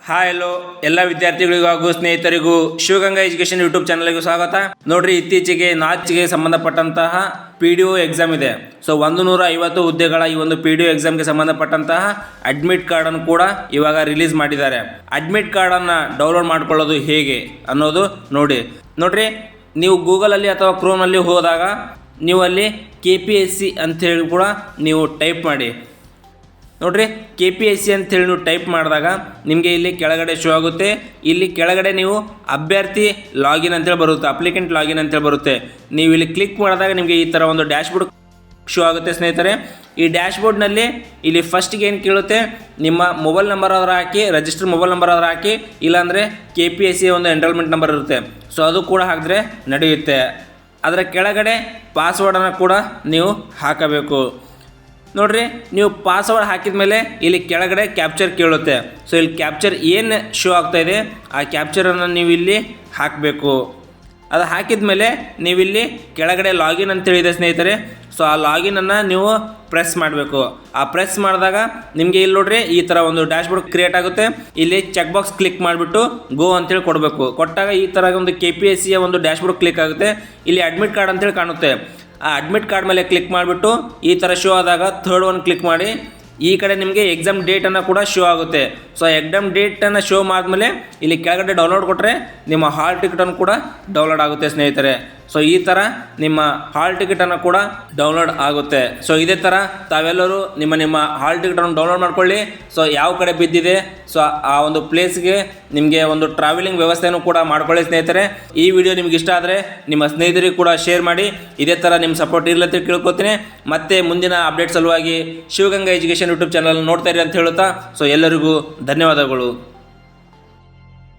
Hi hello ಎಲ್ಲ ವಿದ್ಯಾರ್ಥಿಗಳಿಗೂ ಹಾಗೂ ಸ್ನೇಹಿತರಿಗೂ ಶಿವಗಂಗಾ ಎಜುಕೇಷನ್ ಯೂಟ್ಯೂಬ್ ಚಾನಲ್ಗೆ ಸ್ವಾಗತ. ನೋಡ್ರಿ, ಇತ್ತೀಚೆಗೆ ನಾಚಿಗೆ ಸಂಬಂಧಪಟ್ಟಂತಹ PDO ಎಕ್ಸಾಮ್ ಇದೆ. ಸೊ 150 ಹುದ್ದೆಗಳ ಈ ಒಂದು PDO ಎಕ್ಸಾಮ್ಗೆ ಸಂಬಂಧಪಟ್ಟಂತಹ ಅಡ್ಮಿಟ್ ಕಾರ್ಡನ್ನು ಕೂಡ ಇವಾಗ ರಿಲೀಸ್ ಮಾಡಿದ್ದಾರೆ. ಅಡ್ಮಿಟ್ ಕಾರ್ಡನ್ನು ಡೌನ್ಲೋಡ್ ಮಾಡ್ಕೊಳ್ಳೋದು ಹೇಗೆ ಅನ್ನೋದು ನೋಡ್ರಿ, ನೀವು ಗೂಗಲಲ್ಲಿ ಅಥವಾ ಕ್ರೋಮ್ನಲ್ಲಿ ಹೋದಾಗ ನೀವು ಅಲ್ಲಿ KPSC ಅಂಥೇಳಿ ಕೂಡ ನೀವು ಟೈಪ್ ಮಾಡಿ. ನೋಡ್ರಿ, KPSC ಅಂತೇಳಿ ನೀವು ಟೈಪ್ ಮಾಡಿದಾಗ ನಿಮಗೆ ಇಲ್ಲಿ ಕೆಳಗಡೆ ಶೋ ಆಗುತ್ತೆ. ಇಲ್ಲಿ ಕೆಳಗಡೆ ನೀವು ಅಭ್ಯರ್ಥಿ ಲಾಗಿನ್ ಅಂತೇಳಿ ಬರುತ್ತೆ, ಅಪ್ಲಿಕೆಂಟ್ ಲಾಗಿನ್ ಅಂತೇಳಿ ಬರುತ್ತೆ. ನೀವು ಇಲ್ಲಿ ಕ್ಲಿಕ್ ಮಾಡಿದಾಗ ನಿಮಗೆ ಈ ಥರ ಒಂದು ಡ್ಯಾಶ್ಬೋರ್ಡ್ ಶೋ ಆಗುತ್ತೆ ಸ್ನೇಹಿತರೆ. ಈ ಡ್ಯಾಶ್ಬೋರ್ಡ್ನಲ್ಲಿ ಇಲ್ಲಿ ಫಸ್ಟಿಗೆ ಏನು ಕೇಳುತ್ತೆ, ನಿಮ್ಮ ಮೊಬೈಲ್ ನಂಬರ್ ಆದ್ರೆ ಹಾಕಿ, ರಿಜಿಸ್ಟರ್ ಮೊಬೈಲ್ ನಂಬರ್ ಆದ್ರೆ ಹಾಕಿ, ಇಲ್ಲಾಂದರೆ KPSC ಒಂದು ಎನ್ರೋಲ್ಮೆಂಟ್ ನಂಬರ್ ಇರುತ್ತೆ. ಸೊ ಅದು ಕೂಡ ಹಾಕಿದ್ರೆ ನಡೆಯುತ್ತೆ. ಅದರ ಕೆಳಗಡೆ ಪಾಸ್ವರ್ಡನ್ನು ಕೂಡ ನೀವು ಹಾಕಬೇಕು. ನೋಡ್ರಿ, ನೀವು ಪಾಸ್ವರ್ಡ್ ಹಾಕಿದ ಮೇಲೆ ಇಲ್ಲಿ ಕೆಳಗಡೆ ಕ್ಯಾಪ್ಚರ್ ಕೇಳುತ್ತೆ. ಸೊ ಇಲ್ಲಿ ಕ್ಯಾಪ್ಚರ್ ಏನು ಶೋ ಆಗ್ತಾಯಿದೆ ಆ ಕ್ಯಾಪ್ಚರನ್ನು ನೀವು ಇಲ್ಲಿ ಹಾಕಬೇಕು. ಅದು ಹಾಕಿದ ಮೇಲೆ ನೀವಿಲ್ಲಿ ಕೆಳಗಡೆ ಲಾಗಿನ್ ಅಂತೇಳಿದೆ ಸ್ನೇಹಿತರೆ. ಸೊ ಆ ಲಾಗಿನನ್ನು ನೀವು ಪ್ರೆಸ್ ಮಾಡಬೇಕು. ಆ ಪ್ರೆಸ್ ಮಾಡಿದಾಗ ನಿಮಗೆ ಇಲ್ಲಿ ನೋಡ್ರಿ ಈ ಥರ ಒಂದು ಡ್ಯಾಶ್ಬೋರ್ಡ್ ಕ್ರಿಯೇಟ್ ಆಗುತ್ತೆ. ಇಲ್ಲಿ ಚೆಕ್ ಬಾಕ್ಸ್ ಕ್ಲಿಕ್ ಮಾಡಿಬಿಟ್ಟು ಗೋ ಅಂತೇಳಿ ಕೊಡಬೇಕು. ಕೊಟ್ಟಾಗ ಈ ಥರ ಒಂದು KPSCಯ ಒಂದು ಡ್ಯಾಶ್ಬೋರ್ಡ್ ಕ್ಲಿಕ್ ಆಗುತ್ತೆ. ಇಲ್ಲಿ ಅಡ್ಮಿಟ್ ಕಾರ್ಡ್ ಅಂತೇಳಿ ಕಾಣುತ್ತೆ. ಆ ಅಡ್ಮಿಟ್ ಕಾರ್ಡ್ ಮೇಲೆ ಕ್ಲಿಕ್ ಮಾಡಿಬಿಟ್ಟು ಈ ಥರ ಶೋ ಆದಾಗ ಥರ್ಡ್ ಒನ್ ಕ್ಲಿಕ್ ಮಾಡಿ. ಈ ಕಡೆ ನಿಮಗೆ ಎಕ್ಸಾಮ್ ಡೇಟನ್ನು ಕೂಡ ಶೋ ಆಗುತ್ತೆ. ಸೊ ಎಕ್ಸಾಮ್ ಡೇಟನ್ನು ಶೋ ಮಾಡಿದ್ಮೇಲೆ ಇಲ್ಲಿ ಕೆಳಗಡೆ ಡೌನ್ಲೋಡ್ ಕೊಟ್ಟರೆ ನಿಮ್ಮ ಹಾಲ್ ಟಿಕೆಟನ್ನು ಕೂಡ ಡೌನ್ಲೋಡ್ ಆಗುತ್ತೆ ಸ್ನೇಹಿತರೆ. ಸೊ ಈ ಥರ ನಿಮ್ಮ ಹಾಲ್ ಟಿಕೆಟನ್ನು ಕೂಡ ಡೌನ್ಲೋಡ್ ಆಗುತ್ತೆ. ಸೊ ಇದೇ ಥರ ತಾವೆಲ್ಲರೂ ನಿಮ್ಮ ಹಾಲ್ ಟಿಕೆಟನ್ನು ಡೌನ್ಲೋಡ್ ಮಾಡ್ಕೊಳ್ಳಿ. ಸೊ ಯಾವ ಕಡೆ ಬಿದ್ದಿದೆ ಸೊ ಆ ಒಂದು ಪ್ಲೇಸ್ಗೆ ನಿಮಗೆ ಒಂದು ಟ್ರಾವೆಲಿಂಗ್ ವ್ಯವಸ್ಥೆಯನ್ನು ಕೂಡ ಮಾಡ್ಕೊಳ್ಳಿ ಸ್ನೇಹಿತರೆ. ಈ ವಿಡಿಯೋ ನಿಮ್ಗೆ ಇಷ್ಟ ಆದರೆ ನಿಮ್ಮ ಸ್ನೇಹಿತರಿಗೆ ಕೂಡ ಶೇರ್ ಮಾಡಿ. ಇದೇ ಥರ ನಿಮ್ಮ ಸಪೋರ್ಟ್ ಇರಲಿ ಅಂತ ಕೇಳ್ಕೊತೀನಿ. ಮತ್ತೆ ಮುಂದಿನ ಅಪ್ಡೇಟ್ ಸಲುವಾಗಿ ಶಿವಗಂಗಾ ಎಜುಕೇಷನ್ ಯೂಟ್ಯೂಬ್ ಚಾನಲ್ ನೋಡ್ತಾ ಇರಿ ಅಂತ ಹೇಳುತ್ತಾ, ಸೊ ಎಲ್ಲರಿಗೂ ಧನ್ಯವಾದಗಳು.